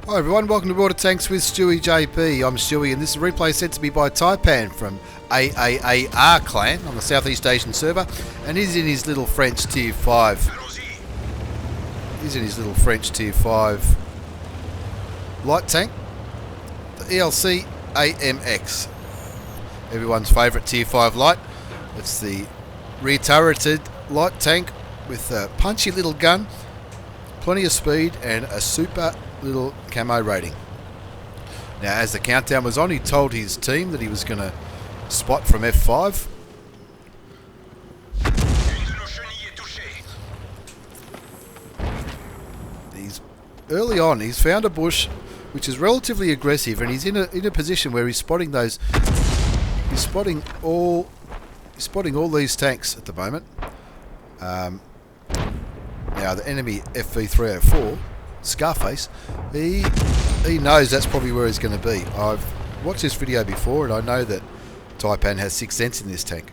Hi everyone, welcome to Water Tanks with stewiejp. I'm Stewie and this is a replay sent to me by TAIPAN from AAAR clan on the Southeast Asian server, and he's in his little French tier 5. He's in his little French tier 5 light tank, the ELC AMX. Everyone's favourite tier 5 light. It's the rear turreted light tank with a punchy little gun, plenty of speed and a super little camo rating. Now as the countdown was on, he told his team that he was going to spot from F5. Early on he's found a bush which is relatively aggressive, and he's in a position where he's spotting those. He's spotting all these tanks at the moment. Now the enemy FV304 Scarface, he knows that's probably where he's going to be. I've watched this video before and I know that TAIPAN has 6th sense in this tank,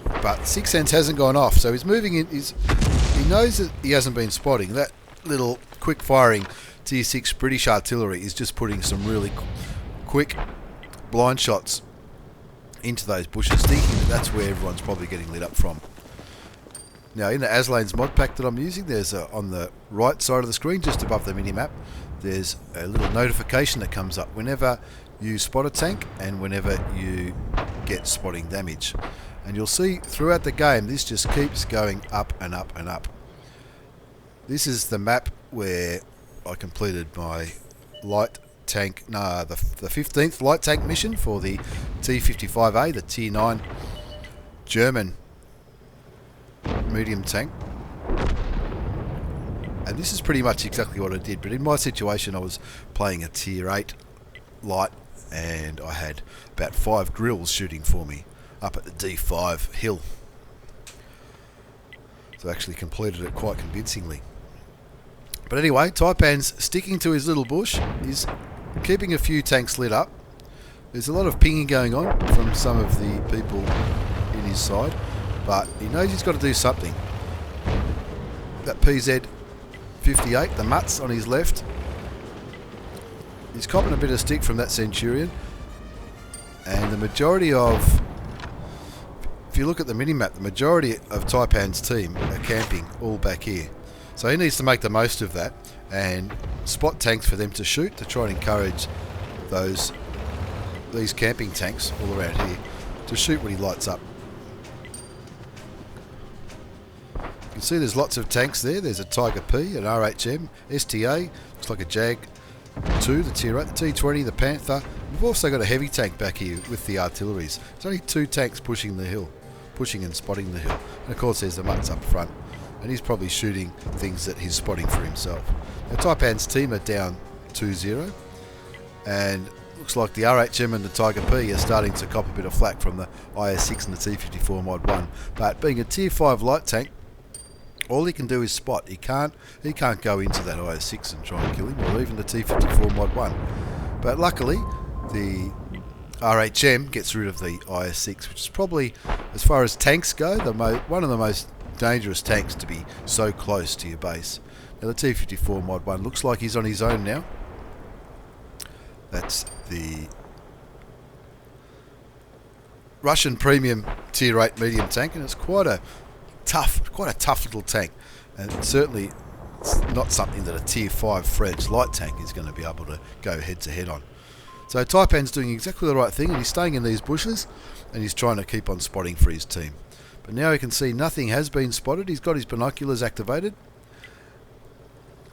but 6th sense hasn't gone off, so he's moving in. He knows that he hasn't been spotting. That little quick firing tier 6 British artillery is just putting some really quick blind shots into those bushes, thinking that that's where everyone's probably getting lit up from. Now in the Aslane's mod pack that I'm using, there's on the right side of the screen, just above the mini map, there's a little notification that comes up whenever you spot a tank and whenever you get spotting damage. And you'll see throughout the game this just keeps going up and up and up. This is the map where I completed my light tank, the 15th light tank mission for the T55A, the tier 9 German medium tank, and this is pretty much exactly what I did, but in my situation I was playing a tier 8 light and I had about 5 drills shooting for me up at the D5 hill, so I actually completed it quite convincingly. But anyway, TAIPAN's sticking to his little bush. He's keeping a few tanks lit up. There's a lot of pinging going on from some of the people in his side, but he knows he's got to do something. That PZ-58, the Mutts on his left, he's copping a bit of stick from that Centurion, and the majority of, if you look at the mini-map, the majority of TAIPAN's team are camping all back here. So he needs to make the most of that and spot tanks for them to shoot, to try and encourage these camping tanks all around here to shoot when he lights up. You can see there's lots of tanks there. There's a Tiger P, an RHM, STA, looks like a Jag 2, the tier 8, the T20, the Panther. We've also got a heavy tank back here with the artilleries. There's only 2 tanks pushing the hill, pushing and spotting the hill. And of course there's the Mutts up front, and he's probably shooting things that he's spotting for himself. Now TAIPAN's team are down 2-0, and looks like the RHM and the Tiger P are starting to cop a bit of flack from the IS6 and the T54 Mod 1. But being a tier 5 light tank, all he can do is spot. He can't go into that IS6 and try and kill him, or even the T54 Mod 1. But luckily, the RHM gets rid of the IS6, which is probably, as far as tanks go, one of the most dangerous tanks to be so close to your base. Now the T54 Mod 1 looks like he's on his own now. That's the Russian premium tier 8 medium tank, and it's quite a tough little tank, and certainly it's not something that a tier 5 French light tank is going to be able to go head to head on. So TAIPAN's doing exactly the right thing, and he's staying in these bushes and he's trying to keep on spotting for his team. But now he can see nothing has been spotted. He's got his binoculars activated,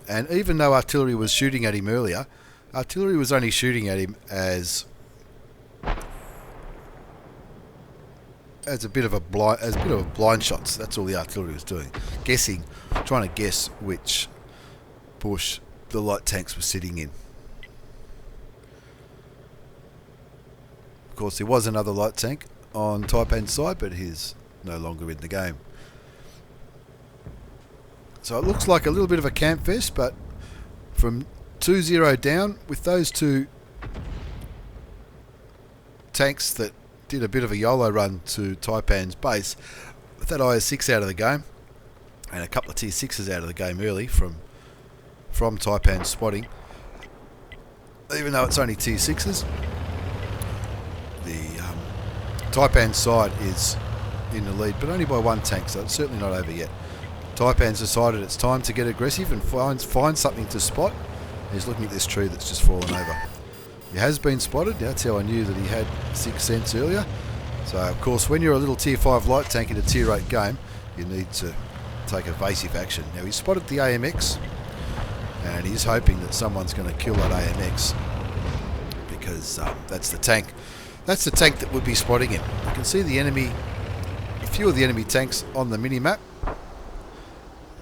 and even though artillery was shooting at him earlier, artillery was only shooting at him as a bit of blind shots. That's all the artillery was doing, trying to guess which bush the light tanks were sitting in. Of course, there was another light tank on TAIPAN's side, but he's no longer in the game. So it looks like a little bit of a camp fest, but from 2-0 down, with those 2 tanks that did a bit of a YOLO run to TAIPAN's base, with that IS6 out of the game and a couple of tier 6s out of the game early from TAIPAN's spotting, even though it's only tier 6s. The TAIPAN side is in the lead, but only by 1 tank, so it's certainly not over yet. TAIPAN's decided it's time to get aggressive and find something to spot. He's looking at this tree that's just fallen over. He has been spotted. That's how I knew that he had 6 cents earlier. So, of course, when you're a little tier 5 light tank in a tier 8 game, you need to take evasive action. Now, he's spotted the AMX, and he's hoping that someone's going to kill that AMX, because that's the tank. That's the tank that would be spotting him. You can see the enemy, a few of the enemy tanks on the mini-map,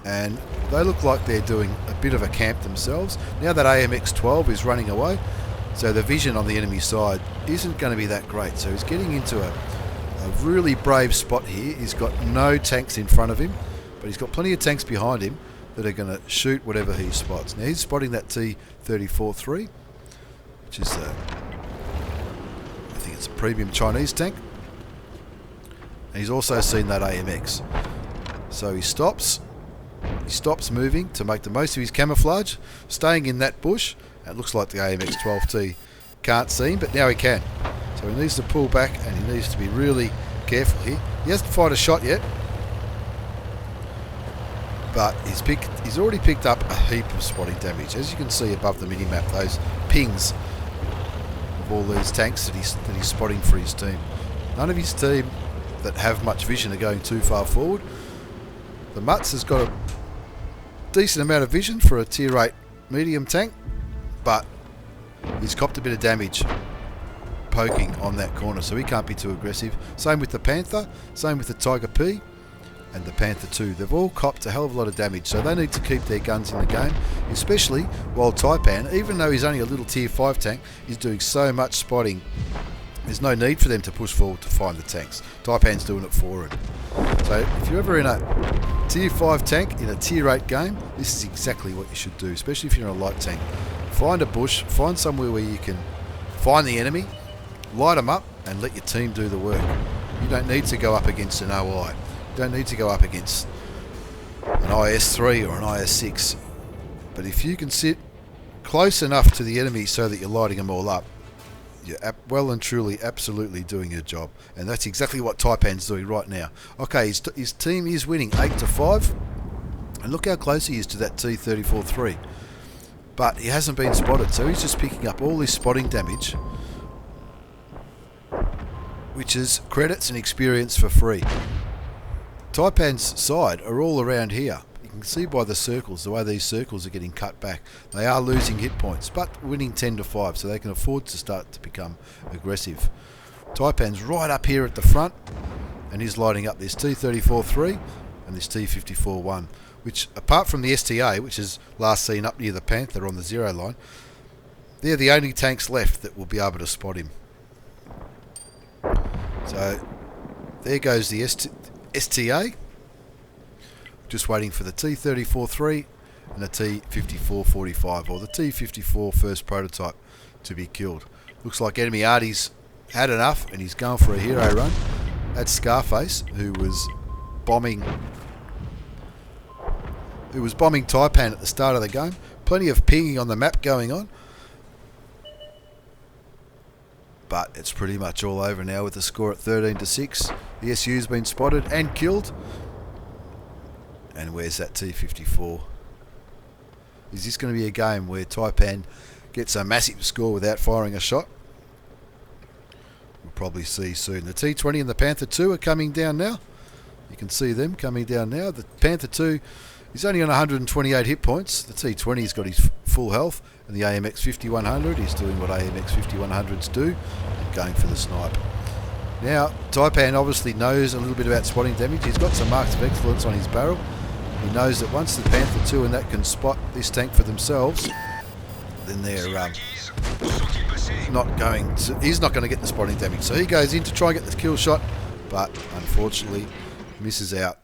and they look like they're doing a bit of a camp themselves. Now that AMX-12 is running away, so the vision on the enemy side isn't going to be that great. So he's getting into a really brave spot here. He's got no tanks in front of him, but he's got plenty of tanks behind him that are going to shoot whatever he spots. Now he's spotting that T-34-3, which is I think it's a premium Chinese tank. And he's also seen that AMX. So he stops moving to make the most of his camouflage, staying in that bush. It looks like the AMX-12T can't see him, but now he can. So he needs to pull back, and he needs to be really careful here. He hasn't fired a shot yet, but he's already picked up a heap of spotting damage. As you can see above the mini-map, those pings of all these tanks that he's spotting for his team. None of his team that have much vision are going too far forward. The Mutz has got a decent amount of vision for a tier 8 medium tank, but he's copped a bit of damage poking on that corner, so he can't be too aggressive. Same with the Panther, same with the Tiger P and the Panther 2. They've all copped a hell of a lot of damage, so they need to keep their guns in the game, especially while TAIPAN, even though he's only a little tier 5 tank, is doing so much spotting. There's no need for them to push forward to find the tanks. TAIPAN's doing it for him. So if you're ever in a tier 5 tank in a tier 8 game, this is exactly what you should do, especially if you're in a light tank. Find a bush, find somewhere where you can find the enemy, light them up, and let your team do the work. You don't need to go up against an OI. You don't need to go up against an IS-3 or an IS-6. But if you can sit close enough to the enemy so that you're lighting them all up, you're well and truly absolutely doing your job. And that's exactly what TAIPAN's doing right now. Okay, his team is winning 8-5. And look how close he is to that T-34-3. But he hasn't been spotted, so he's just picking up all this spotting damage, which is credits and experience for free. TAIPAN's side are all around here. You can see by the circles, the way these circles are getting cut back. They are losing hit points, but winning 10-5, so they can afford to start to become aggressive. TAIPAN's right up here at the front, and he's lighting up this T-34-3 and this T-54-1, which, apart from the STA, which is last seen up near the Panther on the 0 line, they're the only tanks left that will be able to spot him. So there goes the STA, just waiting for the T-34-3 and the T-54-45, or the T-54 first prototype, to be killed. Looks like enemy Artie's had enough, and he's going for a hero run. That's Scarface, who was bombing TAIPAN at the start of the game. Plenty of pinging on the map going on, but it's pretty much all over now with the score at 13-6. The SU's been spotted and killed. And where's that T-54? Is this going to be a game where TAIPAN gets a massive score without firing a shot? We'll probably see soon. The T-20 and the Panther 2 are coming down now. You can see them coming down now. The Panther 2 is only on 128 hit points. The T-20's got his full health. And the AMX 5100 is doing what AMX 5100s do, and going for the snipe. Now, TAIPAN obviously knows a little bit about spotting damage. He's got some marks of excellence on his barrel. He knows that once the Panther 2 and that can spot this tank for themselves, then they're he's not going to get the spotting damage. So he goes in to try and get the kill shot, but unfortunately misses out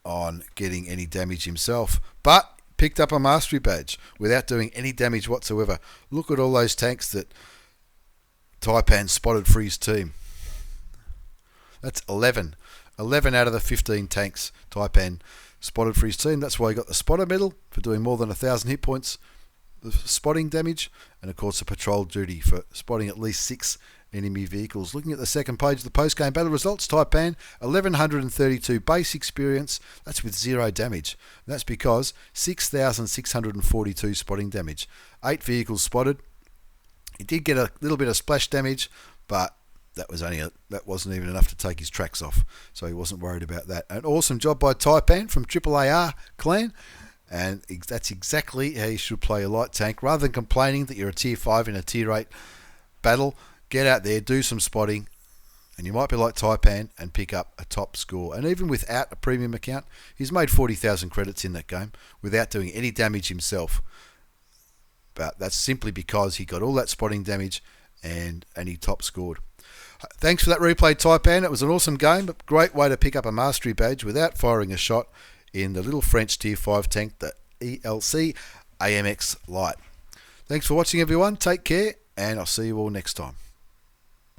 on getting any damage himself. But picked up a mastery badge without doing any damage whatsoever. Look at all those tanks that TAIPAN spotted for his team. That's 11. 11 out of the 15 tanks TAIPAN spotted for his team. That's why he got the spotter medal for doing more than 1,000 hit points the spotting damage, and of course the patrol duty for spotting at least 6 enemy vehicles. Looking at the second page of the post-game battle results, TAIPAN 1132 base experience, that's with 0 damage. And that's because 6,642 spotting damage. 8 vehicles spotted. He did get a little bit of splash damage, but that wasn't even enough to take his tracks off, so he wasn't worried about that. An awesome job by TAIPAN from AAAR clan, and that's exactly how you should play a light tank. Rather than complaining that you're a tier 5 in a tier 8 battle, get out there, do some spotting, and you might be like TAIPAN and pick up a top score. And even without a premium account, he's made 40,000 credits in that game without doing any damage himself. But that's simply because he got all that spotting damage and he top scored. Thanks for that replay, TAIPAN. It was an awesome game, a great way to pick up a mastery badge without firing a shot in the little French tier 5 tank, the ELC AMX Lite. Thanks for watching, everyone. Take care, and I'll see you all next time.